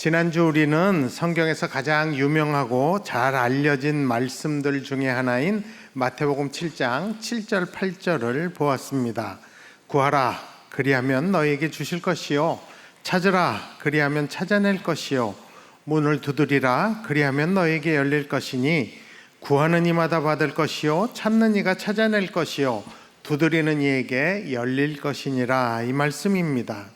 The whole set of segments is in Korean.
지난주 우리는 성경에서 가장 유명하고 잘 알려진 말씀들 중에 하나인 마태복음 7장 7절 8절을 보았습니다. 구하라 그리하면 너희에게 주실 것이요 찾으라 그리하면 찾아낼 것이요 문을 두드리라 그리하면 너희에게 열릴 것이니 구하는 이마다 받을 것이요 찾는 이가 찾아낼 것이요 두드리는 이에게 열릴 것이니라, 이 말씀입니다.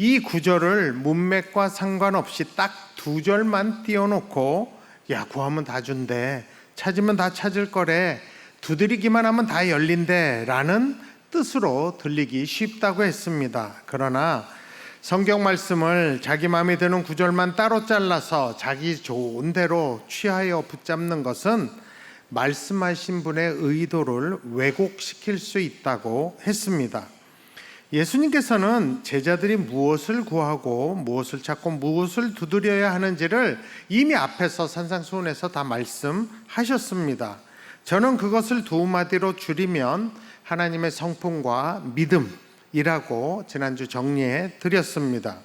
이 구절을 문맥과 상관없이 딱 두 절만 띄워놓고 야, 구하면 다 준대, 찾으면 다 찾을 거래, 두드리기만 하면 다 열린대 라는 뜻으로 들리기 쉽다고 했습니다. 그러나 성경 말씀을 자기 마음에 드는 구절만 따로 잘라서 자기 좋은 대로 취하여 붙잡는 것은 말씀하신 분의 의도를 왜곡시킬 수 있다고 했습니다. 예수님께서는 제자들이 무엇을 구하고 무엇을 찾고 무엇을 두드려야 하는지를 이미 앞에서 산상수훈에서 다 말씀하셨습니다. 저는 그것을 두 마디로 줄이면 하나님의 성품과 믿음이라고 지난주 정리해 드렸습니다.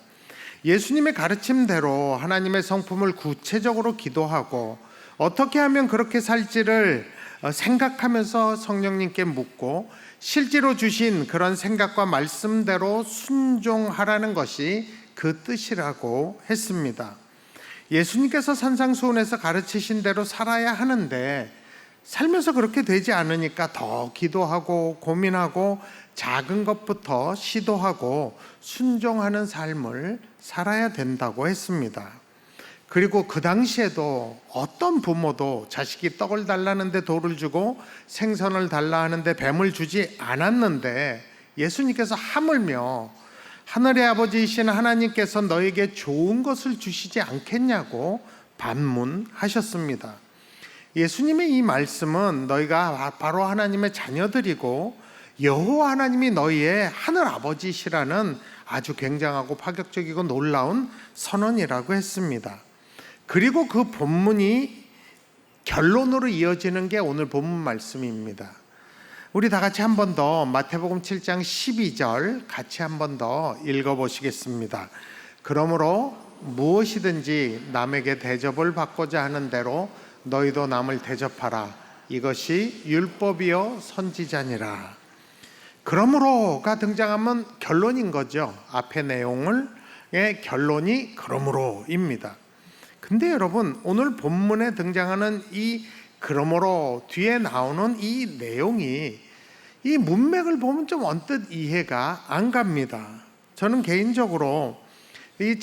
예수님의 가르침대로 하나님의 성품을 구체적으로 기도하고 어떻게 하면 그렇게 살지를 생각하면서 성령님께 묻고 실제로 주신 그런 생각과 말씀대로 순종하라는 것이 그 뜻이라고 했습니다. 예수님께서 산상수훈에서 가르치신 대로 살아야 하는데 살면서 그렇게 되지 않으니까 더 기도하고 고민하고 작은 것부터 시도하고 순종하는 삶을 살아야 된다고 했습니다. 그리고 그 당시에도 어떤 부모도 자식이 떡을 달라는데 돌을 주고 생선을 달라 하는데 뱀을 주지 않았는데 예수님께서 하물며 하늘의 아버지이신 하나님께서 너에게 좋은 것을 주시지 않겠냐고 반문하셨습니다. 예수님의 이 말씀은 너희가 바로 하나님의 자녀들이고 여호와 하나님이 너희의 하늘 아버지시라는 아주 굉장하고 파격적이고 놀라운 선언이라고 했습니다. 그리고 그 본문이 결론으로 이어지는 게 오늘 본문 말씀입니다. 우리 다 같이 한 번 더 마태복음 7장 12절 같이 한 번 더 읽어보시겠습니다. 그러므로 무엇이든지 남에게 대접을 받고자 하는 대로 너희도 남을 대접하라. 이것이 율법이요 선지자니라. 그러므로가 등장하면 결론인 거죠. 앞의 내용의 결론이 그러므로입니다. 근데 여러분, 오늘 본문에 등장하는 이 그러므로 뒤에 나오는 이 내용이 이 문맥을 보면 좀 언뜻 이해가 안 갑니다. 저는 개인적으로 이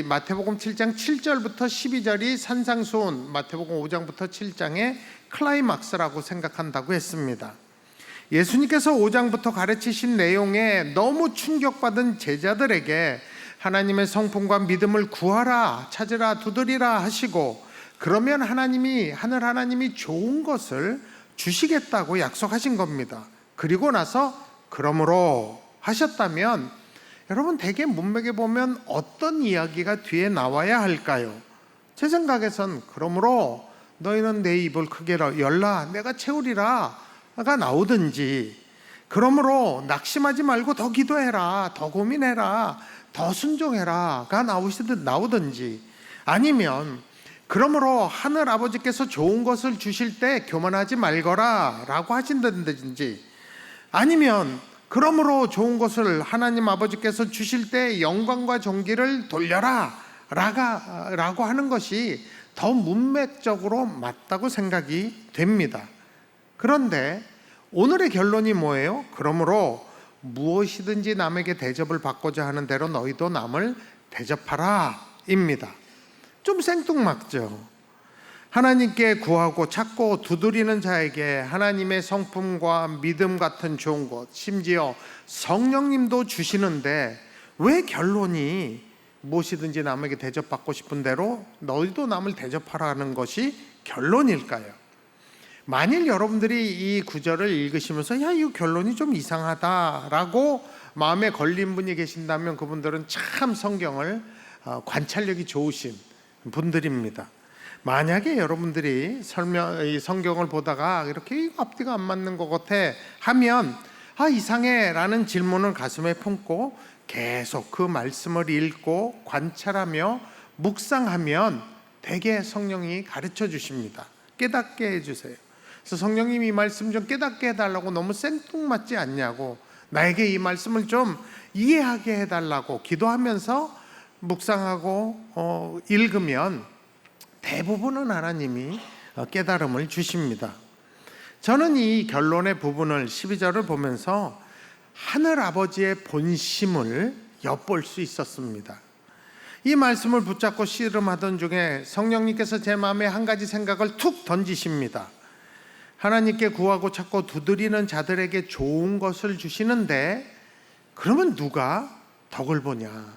마태복음 7장 7절부터 12절이 산상수훈 마태복음 5장부터 7장의 클라이막스라고 생각한다고 했습니다. 예수님께서 5장부터 가르치신 내용에 너무 충격받은 제자들에게 하나님의 성품과 믿음을 구하라, 찾으라, 두드리라 하시고 그러면 하늘 하나님이 좋은 것을 주시겠다고 약속하신 겁니다. 그리고 나서 그러므로 하셨다면 여러분 대개 문맥에 보면 어떤 이야기가 뒤에 나와야 할까요? 제 생각에선 그러므로 너희는 내 입을 크게 열라 내가 채우리라가 나오든지 그러므로 낙심하지 말고 더 기도해라, 더 고민해라, 더 순종해라가 나오든지 아니면 그러므로 하늘 아버지께서 좋은 것을 주실 때 교만하지 말거라 라고 하신다든지 아니면 그러므로 좋은 것을 하나님 아버지께서 주실 때 영광과 존귀를 돌려라 라고 하는 것이 더 문맥적으로 맞다고 생각이 됩니다. 그런데 오늘의 결론이 뭐예요? 그러므로 무엇이든지 남에게 대접을 받고자 하는 대로 너희도 남을 대접하라 입니다. 좀 생뚱맞죠? 하나님께 구하고 찾고 두드리는 자에게 하나님의 성품과 믿음 같은 좋은 것, 심지어 성령님도 주시는데 왜 결론이 무엇이든지 남에게 대접받고 싶은 대로 너희도 남을 대접하라는 것이 결론일까요? 만일 여러분들이 이 구절을 읽으시면서 야, 이 결론이 좀 이상하다라고 마음에 걸린 분이 계신다면 그분들은 참 성경을 관찰력이 좋으신 분들입니다. 만약에 여러분들이 이 성경을 보다가 이렇게 앞뒤가 안 맞는 것 같아 하면 이상해 라는 질문을 가슴에 품고 계속 그 말씀을 읽고 관찰하며 묵상하면 대개 성령이 가르쳐 주십니다. 깨닫게 해주세요. 그래서 성령님이 이 말씀 좀 깨닫게 해달라고 너무 생뚱맞지 않냐고, 나에게 이 말씀을 좀 이해하게 해달라고 기도하면서 묵상하고 읽으면 대부분은 하나님이 깨달음을 주십니다. 저는 이 결론의 부분을 12절을 보면서 하늘아버지의 본심을 엿볼 수 있었습니다. 이 말씀을 붙잡고 씨름하던 중에 성령님께서 제 마음에 한 가지 생각을 툭 던지십니다. 하나님께 구하고 찾고 두드리는 자들에게 좋은 것을 주시는데 그러면 누가 덕을 보냐?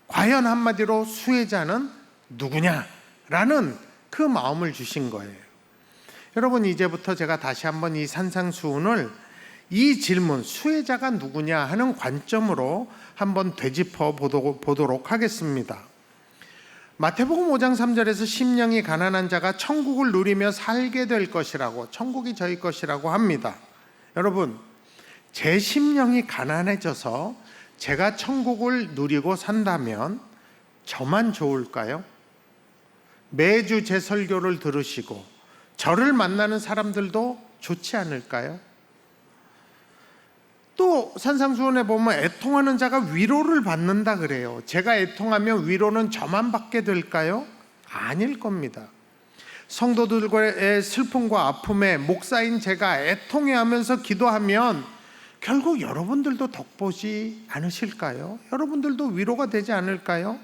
과연 한마디로 수혜자는 누구냐라는 그 마음을 주신 거예요. 여러분, 이제부터 제가 다시 한번 이 산상수훈을 이 질문, 수혜자가 누구냐 하는 관점으로 한번 되짚어 보도록 하겠습니다. 마태복음 5장 3절에서 심령이 가난한 자가 천국을 누리며 살게 될 것이라고, 천국이 저희 것이라고 합니다. 여러분, 제 심령이 가난해져서 제가 천국을 누리고 산다면 저만 좋을까요? 매주 제 설교를 들으시고 저를 만나는 사람들도 좋지 않을까요? 또 산상수훈에 보면 애통하는 자가 위로를 받는다 그래요. 제가 애통하면 위로는 저만 받게 될까요? 아닐 겁니다. 성도들의 슬픔과 아픔에 목사인 제가 애통해하면서 기도하면 결국 여러분들도 덕보지 않으실까요? 여러분들도 위로가 되지 않을까요?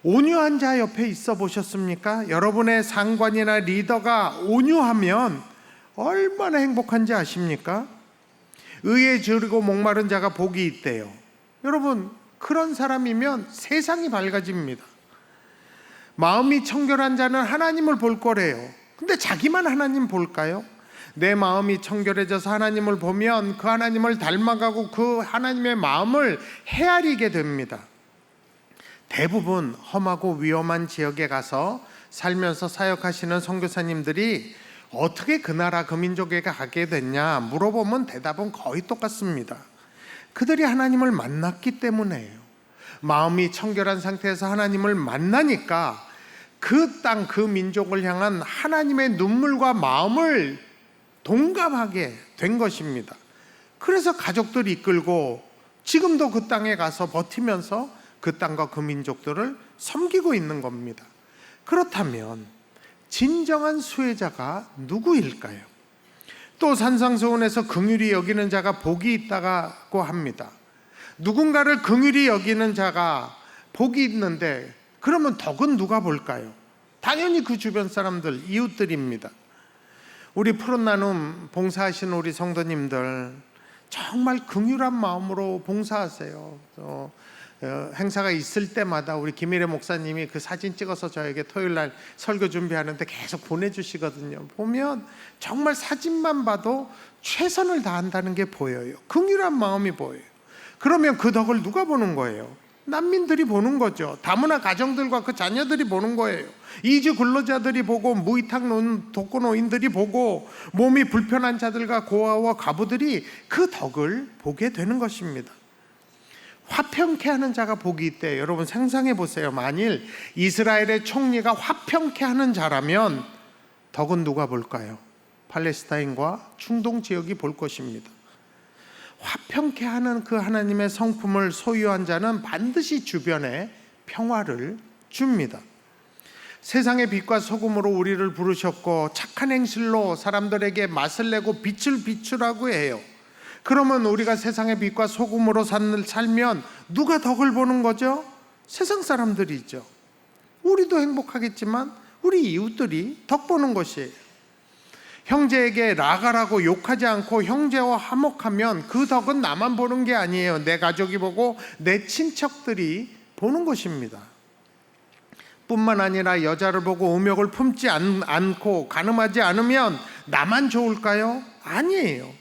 온유한 자 옆에 있어 보셨습니까? 여러분의 상관이나 리더가 온유하면 얼마나 행복한지 아십니까? 의에 주리고 목마른 자가 복이 있대요. 여러분, 그런 사람이면 세상이 밝아집니다. 마음이 청결한 자는 하나님을 볼 거래요. 근데 자기만 하나님 볼까요? 내 마음이 청결해져서 하나님을 보면 그 하나님을 닮아가고 그 하나님의 마음을 헤아리게 됩니다. 대부분 험하고 위험한 지역에 가서 살면서 사역하시는 선교사님들이 어떻게 그 나라 그 민족에 가게 됐냐 물어보면 대답은 거의 똑같습니다. 그들이 하나님을 만났기 때문에요. 마음이 청결한 상태에서 하나님을 만나니까 그 땅, 그 민족을 향한 하나님의 눈물과 마음을 동감하게 된 것입니다. 그래서 가족들 이끌고 지금도 그 땅에 가서 버티면서 그 땅과 그 민족들을 섬기고 있는 겁니다. 그렇다면 진정한 수혜자가 누구일까요? 또 산상수훈에서 긍휼히 여기는 자가 복이 있다고 합니다. 누군가를 긍휼히 여기는 자가 복이 있는데 그러면 덕은 누가 볼까요? 당연히 그 주변 사람들, 이웃들입니다. 우리 푸른 나눔 봉사하시는 우리 성도님들 정말 긍휼한 마음으로 봉사하세요. 행사가 있을 때마다 우리 김일혜 목사님이 그 사진 찍어서 저에게 토요일날 설교 준비하는데 계속 보내주시거든요. 보면 정말 사진만 봐도 최선을 다한다는 게 보여요. 긍휼한 마음이 보여요. 그러면 그 덕을 누가 보는 거예요? 난민들이 보는 거죠. 다문화 가정들과 그 자녀들이 보는 거예요. 이주 근로자들이 보고, 무위탁 독거노인들이 보고, 몸이 불편한 자들과 고아와 과부들이 그 덕을 보게 되는 것입니다. 화평케 하는 자가 복이 있대. 여러분 상상해 보세요. 만일 이스라엘의 총리가 화평케 하는 자라면 덕은 누가 볼까요? 팔레스타인과 중동 지역이 볼 것입니다. 화평케 하는 그 하나님의 성품을 소유한 자는 반드시 주변에 평화를 줍니다. 세상의 빛과 소금으로 우리를 부르셨고 착한 행실로 사람들에게 맛을 내고 빛을 비추라고 해요. 그러면 우리가 세상의 빛과 소금으로 살면 누가 덕을 보는 거죠? 세상 사람들이죠. 우리도 행복하겠지만 우리 이웃들이 덕 보는 것이에요. 형제에게 나가라고 욕하지 않고 형제와 화목하면 그 덕은 나만 보는 게 아니에요. 내 가족이 보고 내 친척들이 보는 것입니다. 뿐만 아니라 여자를 보고 음욕을 품지 않고 간음하지 않으면 나만 좋을까요? 아니에요.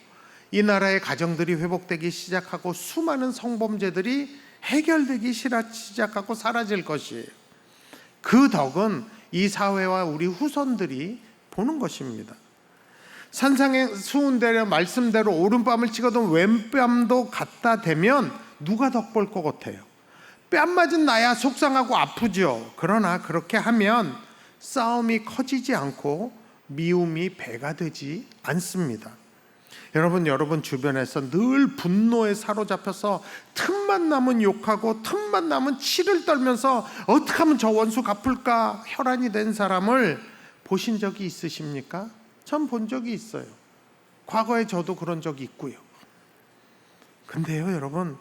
이 나라의 가정들이 회복되기 시작하고 수많은 성범죄들이 해결되기 시작하고 사라질 것이에요. 그 덕은 이 사회와 우리 후손들이 보는 것입니다. 산상의 수훈대로 말씀대로 오른밤을 찍어도 왼밤도 갖다 대면 누가 덕 볼 것 같아요? 뺨 맞은 나야 속상하고 아프죠. 그러나 그렇게 하면 싸움이 커지지 않고 미움이 배가 되지 않습니다. 여러분 주변에서 늘 분노에 사로잡혀서 틈만 나면 욕하고 틈만 나면 치를 떨면서 어떻게 하면 저 원수 갚을까 혈안이 된 사람을 보신 적이 있으십니까? 전 본 적이 있어요. 과거에 저도 그런 적이 있고요. 근데요, 여러분,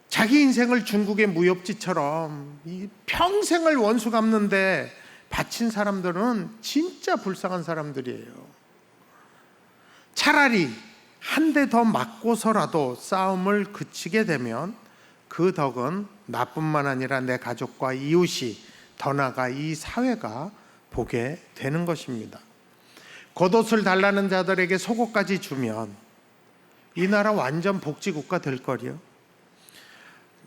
자기 인생을 중국의 무협지처럼 평생을 원수 갚는데 바친 사람들은 진짜 불쌍한 사람들이에요. 차라리 한 대 더 맞고서라도 싸움을 그치게 되면 그 덕은 나뿐만 아니라 내 가족과 이웃이, 더 나아가 이 사회가 보게 되는 것입니다. 겉옷을 달라는 자들에게 속옷까지 주면 이 나라 완전 복지국가 될 거리요.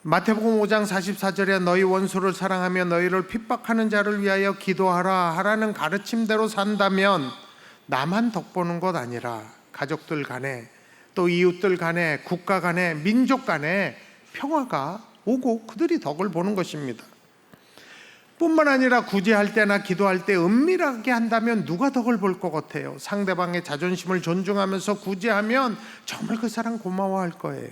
마태복음 5장 44절에 너희 원수를 사랑하며 너희를 핍박하는 자를 위하여 기도하라 하라는 가르침대로 산다면 나만 덕보는 것 아니라 가족들 간에, 또 이웃들 간에, 국가 간에, 민족 간에 평화가 오고 그들이 덕을 보는 것입니다. 뿐만 아니라 구제할 때나 기도할 때 은밀하게 한다면 누가 덕을 볼 것 같아요? 상대방의 자존심을 존중하면서 구제하면 정말 그 사람 고마워할 거예요.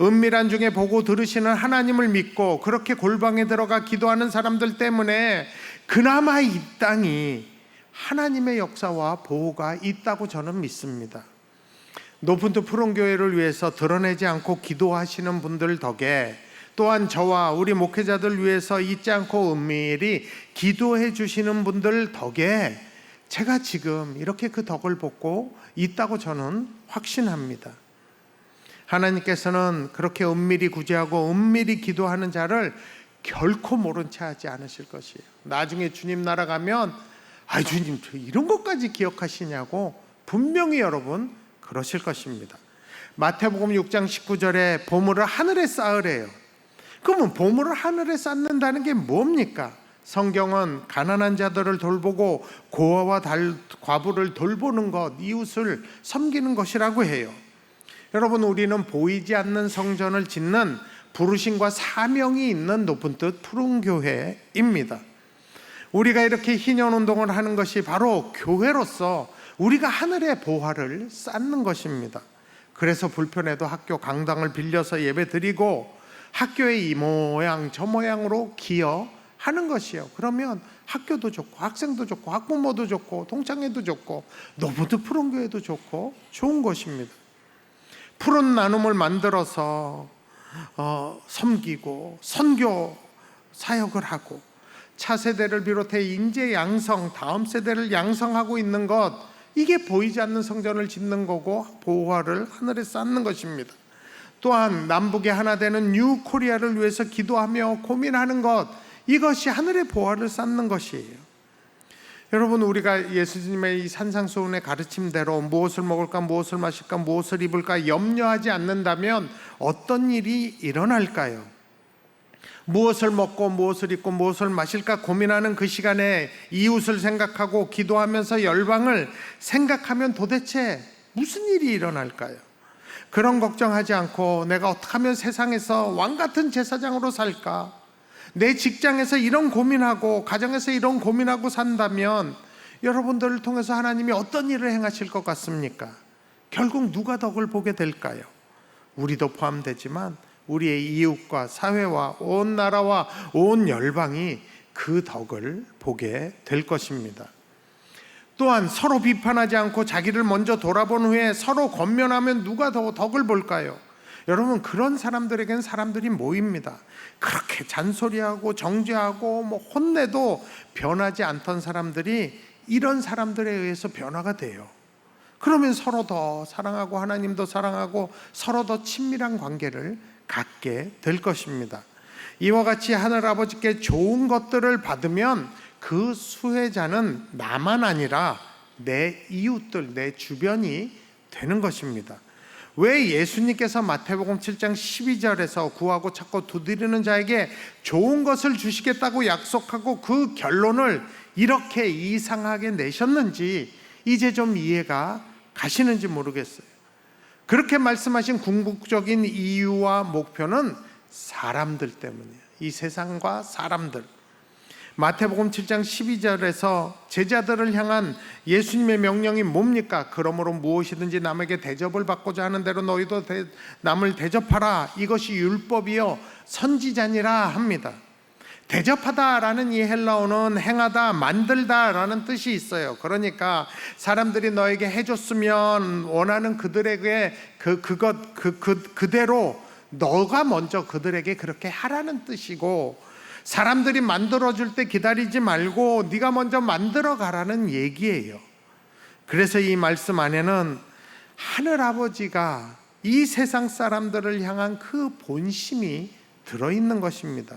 은밀한 중에 보고 들으시는 하나님을 믿고 그렇게 골방에 들어가 기도하는 사람들 때문에 그나마 이 땅이 하나님의 역사와 보호가 있다고 저는 믿습니다. 노픈트 푸른교회를 위해서 드러내지 않고 기도하시는 분들 덕에, 또한 저와 우리 목회자들 위해서 잊지 않고 은밀히 기도해 주시는 분들 덕에 제가 지금 이렇게 그 덕을 보고 있다고 저는 확신합니다. 하나님께서는 그렇게 은밀히 구제하고 은밀히 기도하는 자를 결코 모른 채 하지 않으실 것이에요. 나중에 주님 나라 가면 주님 이런 것까지 기억하시냐고 분명히 여러분 그러실 것입니다. 마태복음 6장 19절에 보물을 하늘에 쌓으래요. 그러면 보물을 하늘에 쌓는다는 게 뭡니까? 성경은 가난한 자들을 돌보고 고아와 과부를 돌보는 것, 이웃을 섬기는 것이라고 해요. 여러분, 우리는 보이지 않는 성전을 짓는 부르심과 사명이 있는 높은 뜻 푸른 교회입니다. 우리가 이렇게 희년운동을 하는 것이 바로 교회로서 우리가 하늘의 보화를 쌓는 것입니다. 그래서 불편해도 학교 강당을 빌려서 예배 드리고 학교의 이 모양 저 모양으로 기여하는 것이요. 그러면 학교도 좋고 학생도 좋고 학부모도 좋고 동창회도 좋고 노브드 푸른 교회도 좋고 좋은 것입니다. 푸른 나눔을 만들어서 섬기고 선교 사역을 하고 차세대를 비롯해 인재 양성, 다음 세대를 양성하고 있는 것, 이게 보이지 않는 성전을 짓는 거고 보화를 하늘에 쌓는 것입니다. 또한 남북이 하나 되는 뉴 코리아를 위해서 기도하며 고민하는 것, 이것이 하늘의 보화를 쌓는 것이에요. 여러분, 우리가 예수님의 이 산상수훈의 가르침대로 무엇을 먹을까, 무엇을 마실까, 무엇을 입을까 염려하지 않는다면 어떤 일이 일어날까요? 무엇을 먹고 무엇을 입고 무엇을 마실까 고민하는 그 시간에 이웃을 생각하고 기도하면서 열방을 생각하면 도대체 무슨 일이 일어날까요? 그런 걱정하지 않고 내가 어떻게 하면 세상에서 왕같은 제사장으로 살까, 내 직장에서 이런 고민하고 가정에서 이런 고민하고 산다면 여러분들을 통해서 하나님이 어떤 일을 행하실 것 같습니까? 결국 누가 덕을 보게 될까요? 우리도 포함되지만 우리의 이웃과 사회와 온 나라와 온 열방이 그 덕을 보게 될 것입니다. 또한 서로 비판하지 않고 자기를 먼저 돌아본 후에 서로 권면하면 누가 더 덕을 볼까요? 여러분, 그런 사람들에게는 사람들이 모입니다. 그렇게 잔소리하고 정죄하고 혼내도 변하지 않던 사람들이 이런 사람들에 의해서 변화가 돼요. 그러면 서로 더 사랑하고 하나님도 사랑하고 서로 더 친밀한 관계를 갖게 될 것입니다. 이와 같이 하늘아버지께 좋은 것들을 받으면 그 수혜자는 나만 아니라 내 이웃들, 내 주변이 되는 것입니다. 왜 예수님께서 마태복음 7장 12절에서 구하고 찾고 두드리는 자에게 좋은 것을 주시겠다고 약속하고 그 결론을 이렇게 이상하게 내셨는지 이제 좀 이해가 가시는지 모르겠어요. 그렇게 말씀하신 궁극적인 이유와 목표는 사람들 때문이에요. 이 세상과 사람들. 마태복음 7장 12절에서 제자들을 향한 예수님의 명령이 뭡니까? 그러므로 무엇이든지 남에게 대접을 받고자 하는 대로 너희도 남을 대접하라. 이것이 율법이요 선지자니라 합니다. 대접하다라는 이 헬라어는 행하다, 만들다라는 뜻이 있어요. 그러니까 사람들이 너에게 해줬으면 원하는 그들에게 그대로 너가 먼저 그들에게 그렇게 하라는 뜻이고, 사람들이 만들어줄 때 기다리지 말고 네가 먼저 만들어 가라는 얘기예요. 그래서 이 말씀 안에는 하늘아버지가 이 세상 사람들을 향한 그 본심이 들어있는 것입니다.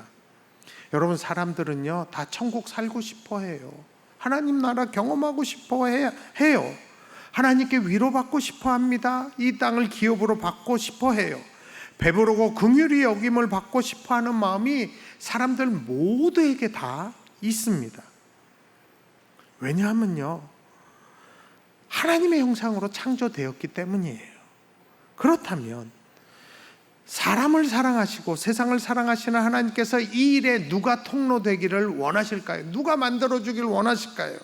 여러분, 사람들은요 다 천국 살고 싶어 해요. 하나님 나라 경험하고 싶어 해요. 하나님께 위로받고 싶어 합니다. 이 땅을 기업으로 받고 싶어 해요. 배부르고 긍휼히 여김을 받고 싶어 하는 마음이 사람들 모두에게 다 있습니다. 왜냐하면요, 하나님의 형상으로 창조되었기 때문이에요. 그렇다면 사람을 사랑하시고 세상을 사랑하시는 하나님께서 이 일에 누가 통로되기를 원하실까요? 누가 만들어주길 원하실까요?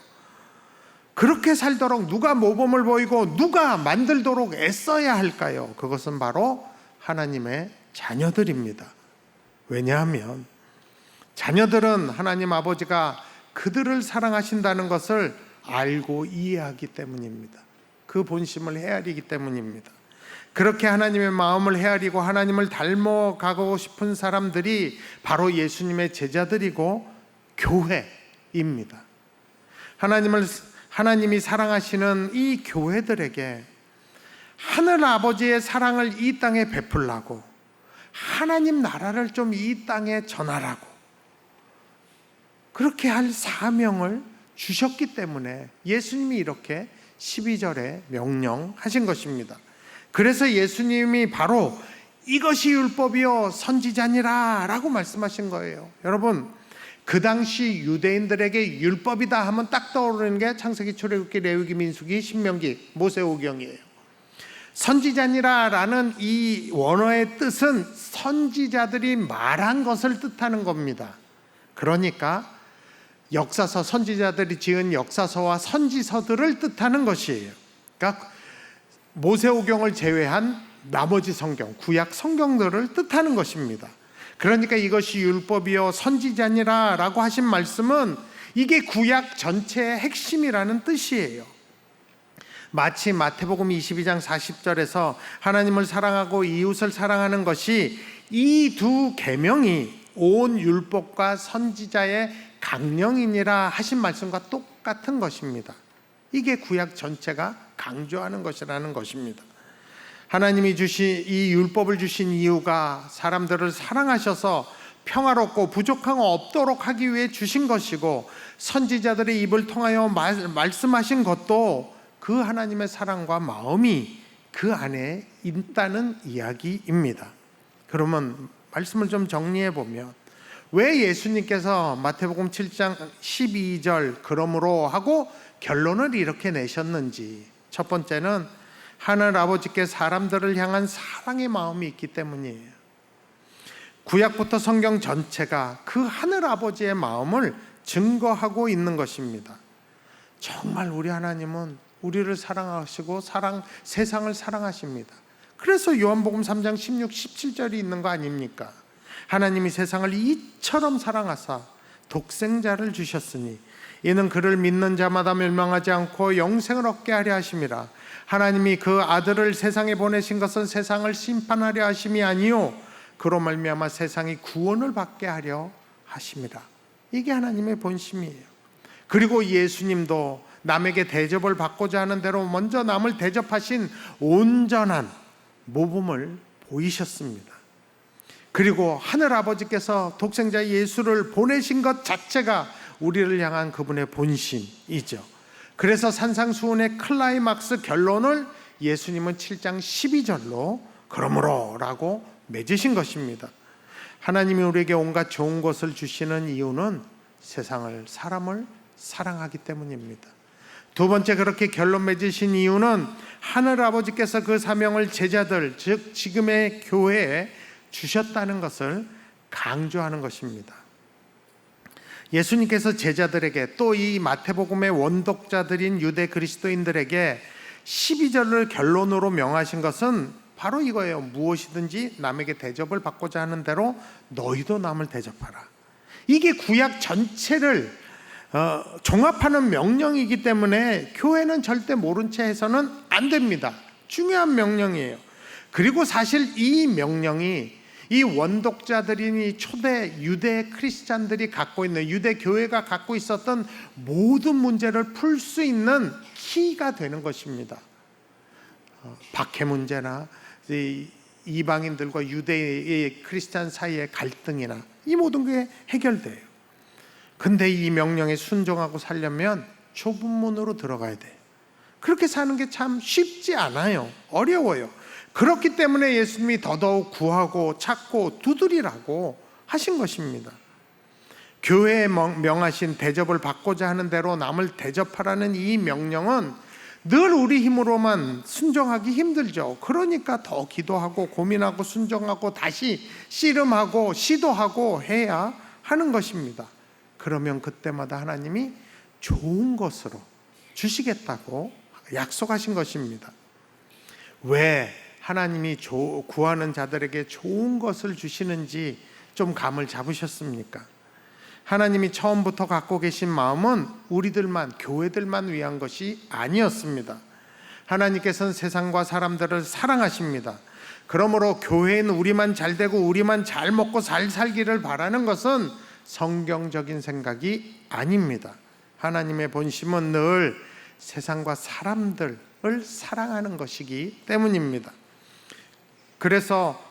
그렇게 살도록 누가 모범을 보이고 누가 만들도록 애써야 할까요? 그것은 바로 하나님의 자녀들입니다. 왜냐하면 자녀들은 하나님 아버지가 그들을 사랑하신다는 것을 알고 이해하기 때문입니다. 그 본심을 헤아리기 때문입니다. 그렇게 하나님의 마음을 헤아리고 하나님을 닮아가고 싶은 사람들이 바로 예수님의 제자들이고 교회입니다. 하나님이 사랑하시는 이 교회들에게 하늘 아버지의 사랑을 이 땅에 베풀라고, 하나님 나라를 좀 이 땅에 전하라고 그렇게 할 사명을 주셨기 때문에 예수님이 이렇게 12절에 명령하신 것입니다. 그래서 예수님이 바로 이것이 율법이요 선지자니라 라고 말씀하신 거예요. 여러분, 그 당시 유대인들에게 율법이다 하면 딱 떠오르는 게 창세기, 출애굽기, 레위기, 민수기, 신명기, 모세오경이에요. 선지자니라 라는 이 원어의 뜻은 선지자들이 말한 것을 뜻하는 겁니다. 그러니까 역사서, 선지자들이 지은 역사서와 선지서들을 뜻하는 것이에요. 그러니까 모세오경을 제외한 나머지 성경, 구약 성경들을 뜻하는 것입니다. 그러니까 이것이 율법이요 선지자니라 라고 하신 말씀은 이게 구약 전체의 핵심이라는 뜻이에요. 마치 마태복음 22장 40절에서 하나님을 사랑하고 이웃을 사랑하는 것이 이 두 계명이 온 율법과 선지자의 강령이니라 하신 말씀과 똑같은 것입니다. 이게 구약 전체가 강조하는 것이라는 것입니다. 하나님이 주신 이 율법을 주신 이유가 사람들을 사랑하셔서 평화롭고 부족한 거 없도록 하기 위해 주신 것이고, 선지자들의 입을 통하여 말씀하신 것도 그 하나님의 사랑과 마음이 그 안에 있다는 이야기입니다. 그러면 말씀을 좀 정리해 보면, 왜 예수님께서 마태복음 7장 12절 그러므로 하고 결론을 이렇게 내셨는지, 첫 번째는 하늘 아버지께 사람들을 향한 사랑의 마음이 있기 때문이에요. 구약부터 성경 전체가 그 하늘 아버지의 마음을 증거하고 있는 것입니다. 정말 우리 하나님은 우리를 사랑하시고 세상을 사랑하십니다. 그래서 요한복음 3장 16, 17절이 있는 거 아닙니까? 하나님이 세상을 이처럼 사랑하사 독생자를 주셨으니 이는 그를 믿는 자마다 멸망하지 않고 영생을 얻게 하려 하심이라. 하나님이 그 아들을 세상에 보내신 것은 세상을 심판하려 하심이 아니요 그로 말미암아 세상이 구원을 받게 하려 하심이라. 이게 하나님의 본심이에요. 그리고 예수님도 남에게 대접을 받고자 하는 대로 먼저 남을 대접하신 온전한 모범을 보이셨습니다. 그리고 하늘 아버지께서 독생자 예수를 보내신 것 자체가 우리를 향한 그분의 본심이죠. 그래서 산상수훈의 클라이막스 결론을 예수님은 7장 12절로 그러므로 라고 맺으신 것입니다. 하나님이 우리에게 온갖 좋은 것을 주시는 이유는 세상을, 사람을 사랑하기 때문입니다. 두 번째, 그렇게 결론 맺으신 이유는 하늘 아버지께서 그 사명을 제자들, 즉 지금의 교회에 주셨다는 것을 강조하는 것입니다. 예수님께서 제자들에게 또 이 마태복음의 원독자들인 유대 그리스도인들에게 12절을 결론으로 명하신 것은 바로 이거예요. 무엇이든지 남에게 대접을 받고자 하는 대로 너희도 남을 대접하라. 이게 구약 전체를 종합하는 명령이기 때문에 교회는 절대 모른 채 해서는 안 됩니다. 중요한 명령이에요. 그리고 사실 이 명령이 이 원독자들인 이 초대 유대 크리스찬들이 갖고 있는, 유대 교회가 갖고 있었던 모든 문제를 풀 수 있는 키가 되는 것입니다. 박해 문제나 이방인들과 유대의 크리스찬 사이의 갈등이나 이 모든 게 해결돼요. 근데 이 명령에 순종하고 살려면 좁은 문으로 들어가야 돼요. 그렇게 사는 게 참 쉽지 않아요. 어려워요. 그렇기 때문에 예수님이 더더욱 구하고 찾고 두드리라고 하신 것입니다. 교회에 명하신 대접을 받고자 하는 대로 남을 대접하라는 이 명령은 늘 우리 힘으로만 순종하기 힘들죠. 그러니까 더 기도하고 고민하고 순종하고 다시 씨름하고 시도하고 해야 하는 것입니다. 그러면 그때마다 하나님이 좋은 것으로 주시겠다고 약속하신 것입니다. 왜 하나님이 구하는 자들에게 좋은 것을 주시는지 좀 감을 잡으셨습니까? 하나님이 처음부터 갖고 계신 마음은 우리들만, 교회들만 위한 것이 아니었습니다. 하나님께서는 세상과 사람들을 사랑하십니다. 그러므로 교회인 우리만 잘 되고 우리만 잘 먹고 잘 살기를 바라는 것은 성경적인 생각이 아닙니다. 하나님의 본심은 늘 세상과 사람들을 사랑하는 것이기 때문입니다. 그래서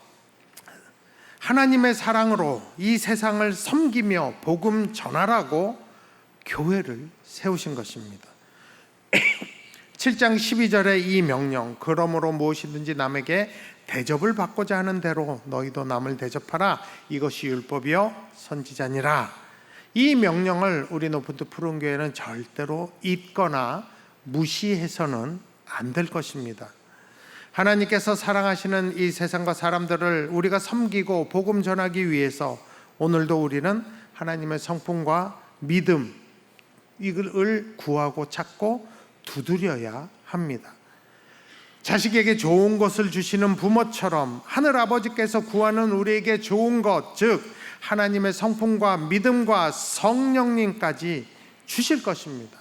하나님의 사랑으로 이 세상을 섬기며 복음 전하라고 교회를 세우신 것입니다. 7장 12절의 이 명령, 그러므로 무엇이든지 남에게 대접을 받고자 하는 대로 너희도 남을 대접하라. 이것이 율법이요 선지자니라. 이 명령을 우리 노픈트 푸른교회는 절대로 잊거나 무시해서는 안 될 것입니다. 하나님께서 사랑하시는 이 세상과 사람들을 우리가 섬기고 복음 전하기 위해서 오늘도 우리는 하나님의 성품과 믿음, 이걸 구하고 찾고 두드려야 합니다. 자식에게 좋은 것을 주시는 부모처럼 하늘 아버지께서 구하는 우리에게 좋은 것, 즉 하나님의 성품과 믿음과 성령님까지 주실 것입니다.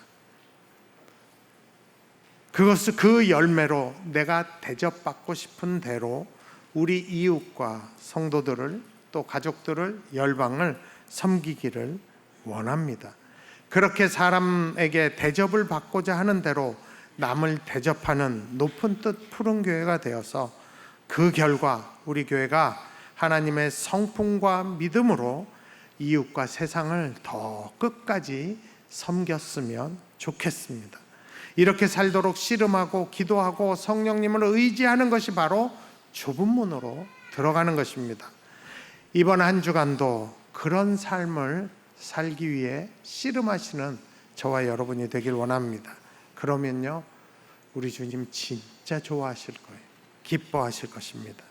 그것을 그 열매로 내가 대접받고 싶은 대로 우리 이웃과 성도들을 또 가족들을, 열방을 섬기기를 원합니다. 그렇게 사람에게 대접을 받고자 하는 대로 남을 대접하는 높은 뜻 푸른 교회가 되어서 그 결과 우리 교회가 하나님의 성품과 믿음으로 이웃과 세상을 더 끝까지 섬겼으면 좋겠습니다. 이렇게 살도록 씨름하고 기도하고 성령님을 의지하는 것이 바로 좁은 문으로 들어가는 것입니다. 이번 한 주간도 그런 삶을 살기 위해 씨름하시는 저와 여러분이 되길 원합니다. 그러면요, 우리 주님 진짜 좋아하실 거예요. 기뻐하실 것입니다.